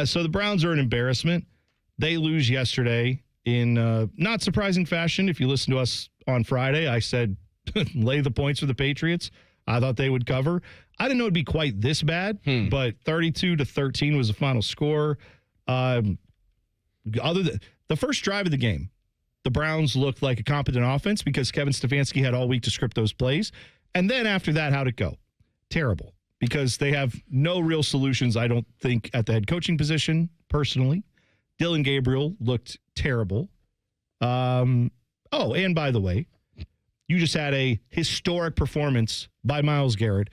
So the Browns are an embarrassment. They lose yesterday in not surprising fashion. If you listen to us on Friday, I said lay the points for the Patriots. I thought they would cover. I didn't know it'd be quite this bad, but 32-13 was the final score. Other than the first drive of the game, the Browns looked like a competent offense because Kevin Stefanski had all week to script those plays. And then after that, how'd it go? Terrible. Because they have no real solutions, I don't think, at the head coaching position, personally. Dylan Gabriel looked terrible. And by the way, you just had a historic performance by Myles Garrett.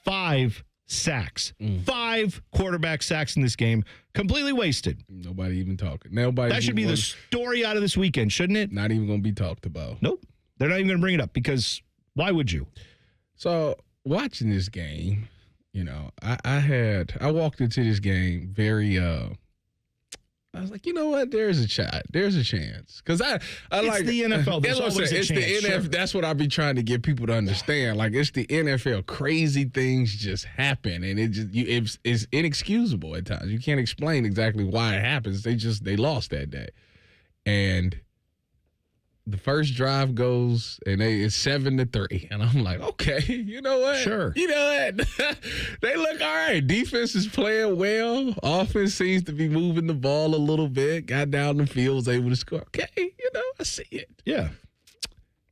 5 sacks. 5 quarterback sacks in this game. Completely wasted. Nobody even talking. That should be the story out of this weekend, shouldn't it? Not even going to be talked about. Nope. They're not even going to bring it up because why would you? So, watching this game, I walked into this game very I was like, you know what? There's a shot. There's a chance. Because it's the NFL. There's always a chance. The NFL. Sure. That's what I be trying to get people to understand. Like, it's the NFL. Crazy things just happen, and it's inexcusable at times. You can't explain exactly why it happens. They lost that day, and the first drive goes, and it's 7-3, and I'm like, okay, you know what? Sure. You know what? They look all right. Defense is playing well. Offense seems to be moving the ball a little bit. Got down the field, was able to score. Okay, I see it. Yeah.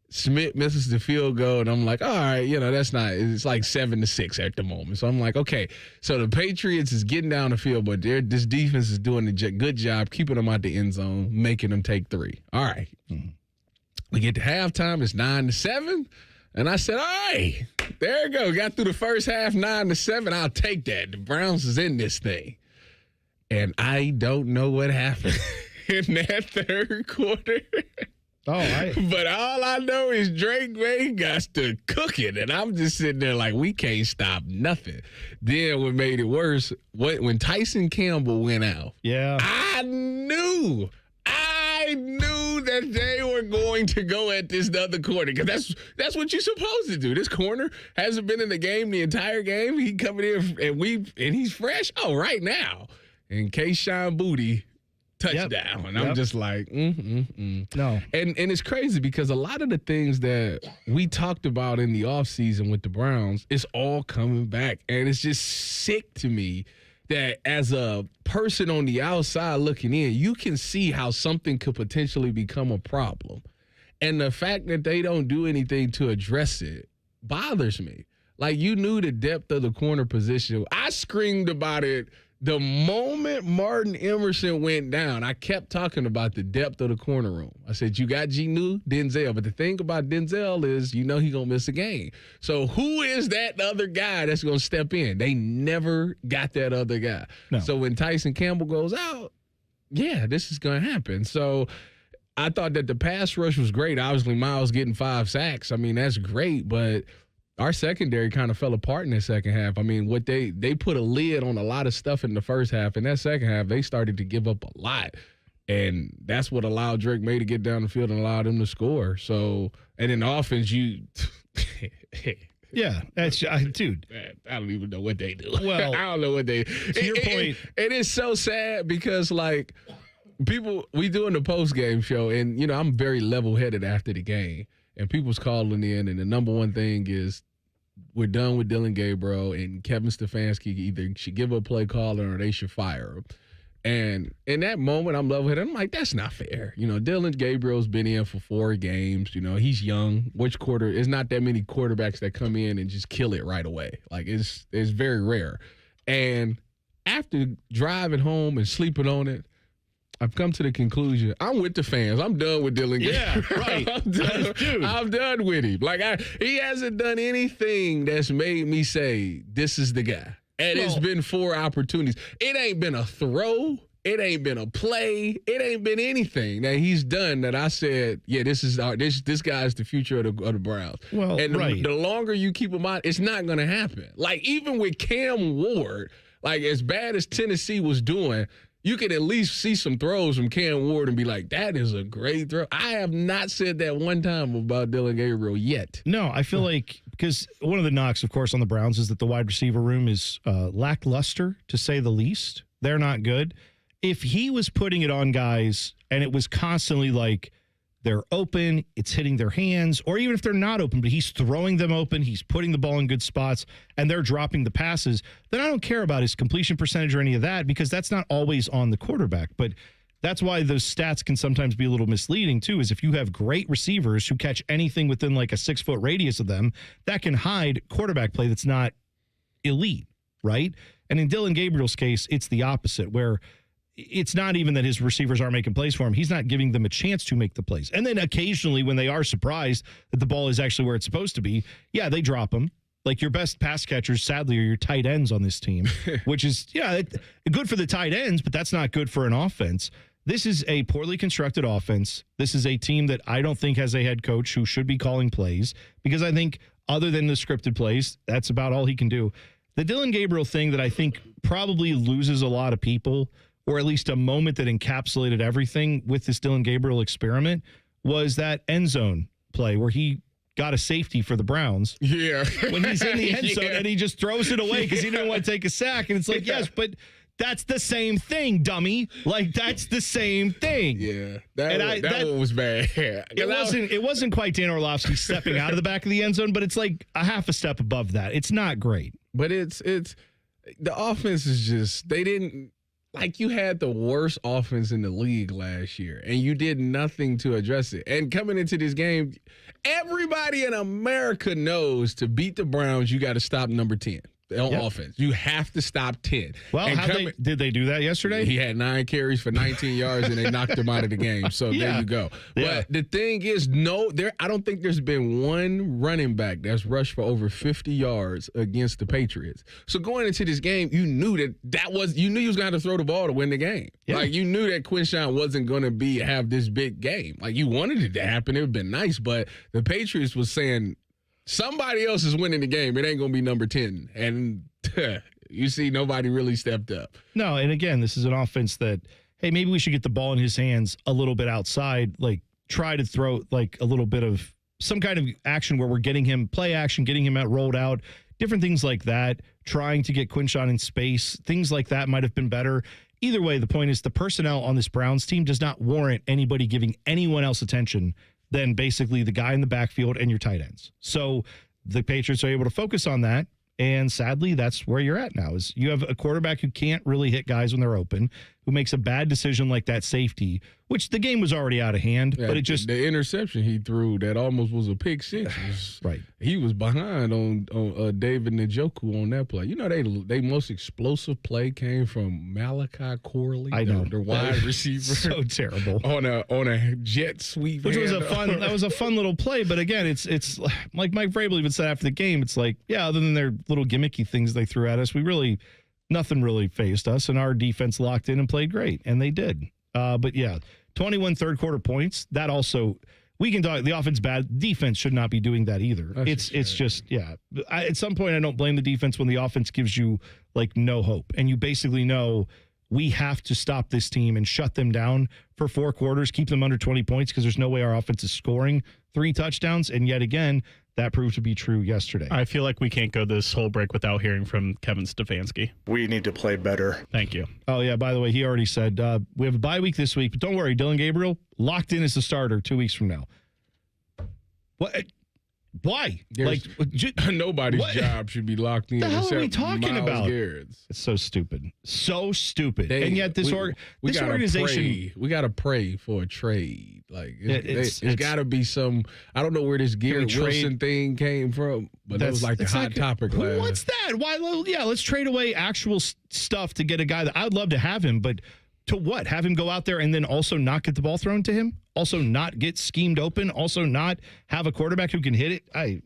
Smith misses the field goal, and I'm like, all right, that's not. It's like 7-6 at the moment. So I'm like, okay. So the Patriots is getting down the field, but this defense is doing a good job keeping them out the end zone, making them take 3. All right. We get to halftime. It's 9-7. And I said, all right, there you go. Got through the first half, 9-7. I'll take that. The Browns is in this thing. And I don't know what happened in that third quarter. But all I know is Drake May got to cook it. And I'm just sitting there like, we can't stop nothing. Then what made it worse, when Tyson Campbell went out, I knew that they were going to go at this other corner because that's what you're supposed to do. This corner hasn't been in the game the entire game. He coming in and he's fresh. Oh, right now. And Kayshawn Booty touchdown. And I'm just like, No. And it's crazy because a lot of the things that we talked about in the offseason with the Browns, it's all coming back. And it's just sick to me that as a person on the outside looking in, you can see how something could potentially become a problem. And the fact that they don't do anything to address it bothers me. Like, you knew the depth of the corner position. I screamed about it the moment Martin Emerson went down. I kept talking about the depth of the corner room. I said, you got Genu, Denzel. But the thing about Denzel is, he's going to miss a game. So who is that other guy that's going to step in? They never got that other guy. No. So when Tyson Campbell goes out, this is going to happen. So I thought that the pass rush was great. Obviously, Myles getting 5 sacks. I mean, that's great, but our secondary kind of fell apart in the second half. I mean, what they put a lid on a lot of stuff in the first half. In that second half, they started to give up a lot. And that's what allowed Drake May to get down the field and allowed him to score. So, and in offense, yeah, that's dude. I don't even know what they do. Well, I don't know what they. To your point, it is so sad because like we doing the post game show, and I'm very level headed after the game, and people's calling in, and the number one thing is we're done with Dylan Gabriel, and Kevin Stefanski either should give a play calling or they should fire him. And in that moment, I'm level-headed. I'm like, that's not fair. Dylan Gabriel's been in for 4 games. He's young. There's not that many quarterbacks that come in and just kill it right away. Like, it's very rare. And after driving home and sleeping on it, I've come to the conclusion, I'm with the fans. I'm done with Dylan Gabriel. Yeah, right. I'm done with him. Like, he hasn't done anything that's made me say, this is the guy. And it's been 4 opportunities. It ain't been a throw. It ain't been a play. It ain't been anything that he's done that I said, this guy's the future of the Browns. Well, and the longer you keep him out, it's not going to happen. Like, even with Cam Ward, like, as bad as Tennessee was doing, you can at least see some throws from Cam Ward and be like, that is a great throw. I have not said that one time about Dylan Gabriel yet. No, I feel like, because one of the knocks, of course, on the Browns is that the wide receiver room is lackluster, to say the least. they're not good. If he was putting it on guys and it was constantly like they're open, it's hitting their hands, or even if they're not open, but he's throwing them open, he's putting the ball in good spots, and they're dropping the passes, then I don't care about his completion percentage or any of that because that's not always on the quarterback. But that's why those stats can sometimes be a little misleading, too, is if you have great receivers who catch anything within like a 6-foot radius of them, that can hide quarterback play that's not elite, right? And in Dylan Gabriel's case, it's the opposite, where it's not even that his receivers aren't making plays for him. He's not giving them a chance to make the plays. And then occasionally when they are surprised that the ball is actually where it's supposed to be, yeah, they drop them. Like your best pass catchers, sadly, are your tight ends on this team, which is, good for the tight ends, but that's not good for an offense. This is a poorly constructed offense. This is a team that I don't think has a head coach who should be calling plays because I think other than the scripted plays, that's about all he can do. The Dylan Gabriel thing that I think probably loses a lot of people, or at least a moment that encapsulated everything with this Dylan Gabriel experiment, was that end zone play where he got a safety for the Browns. Yeah. When he's in the end zone and he just throws it away because he didn't want to take a sack. And it's like, yes, but that's the same thing, dummy. Like, that's the same thing. Yeah. That one was bad. It wasn't quite Dan Orlovsky stepping out of the back of the end zone, but it's like a half a step above that. It's not great. But it's the offense is just, they didn't, like, you had the worst offense in the league last year, and you did nothing to address it. And coming into this game, everybody in America knows to beat the Browns, you got to stop number 10 on offense. You have to stop 10. Well, did they do that yesterday? He had 9 carries for 19 yards, and they knocked him out of the game. So there you go. Yeah. But the thing is, I don't think there's been one running back that's rushed for over 50 yards against the Patriots. So going into this game, you knew you knew you was going to have to throw the ball to win the game. Yeah. Like, you knew that Quinshawn wasn't going to have this big game. Like, you wanted it to happen. It would have been nice, but the Patriots was saying, somebody else is winning the game. It ain't going to be number 10. And you see nobody really stepped up. No, and again, this is an offense that, hey, maybe we should get the ball in his hands a little bit outside, like try to throw like a little bit of some kind of action where we're getting him play action, getting him rolled out, different things like that, trying to get Quinshawn in space, things like that might have been better. Either way, the point is the personnel on this Browns team does not warrant anybody giving anyone else attention than basically the guy in the backfield and your tight ends. So the Patriots are able to focus on that, and sadly, that's where you're at now, is you have a quarterback who can't really hit guys when they're open, who makes a bad decision like that safety, which the game was already out of hand, but it just... The interception he threw that almost was a pick six. Right. He was behind on David Njoku on that play. You know, they most explosive play came from Malachi Corley. I know. The wide receiver. So terrible. On a jet sweep. Which was a fun little play, but again, it's like Mike Vrabel even said after the game, it's like, yeah, other than their little gimmicky things they threw at us, nothing really faced us, and our defense locked in and played great, and they did. But yeah, 21 third quarter points. That also, we can talk. The offense bad. Defense should not be doing that either. It's just at some point, I don't blame the defense when the offense gives you like no hope, and you basically know we have to stop this team and shut them down for 4 quarters, keep them under 20 points because there's no way our offense is scoring 3 touchdowns, and yet again. That proved to be true yesterday. I feel like we can't go this whole break without hearing from Kevin Stefanski. We need to play better. Thank you. Oh, yeah, by the way, he already said we have a bye week this week, but don't worry, Dylan Gabriel locked in as the starter 2 weeks from now. What? Why? Nobody's job should be locked in. What the hell are we talking Myles about? Garrett's. It's so stupid. So stupid. And yet this organization... We got to pray for a trade. Like, it's got to be some... I don't know where this Garrett Wilson thing came from, but that was like the hot topic last. What's that? Why? Yeah, let's trade away actual stuff to get a guy that... I'd love to have him, but... To what? Have him go out there and then also not get the ball thrown to him? Also not get schemed open? Also not have a quarterback who can hit it?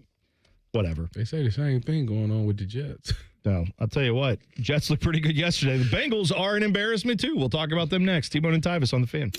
Whatever. They say the same thing going on with the Jets. No, I'll tell you what. Jets looked pretty good yesterday. The Bengals are an embarrassment, too. We'll talk about them next. T-Bone and Tyvis on The Fan.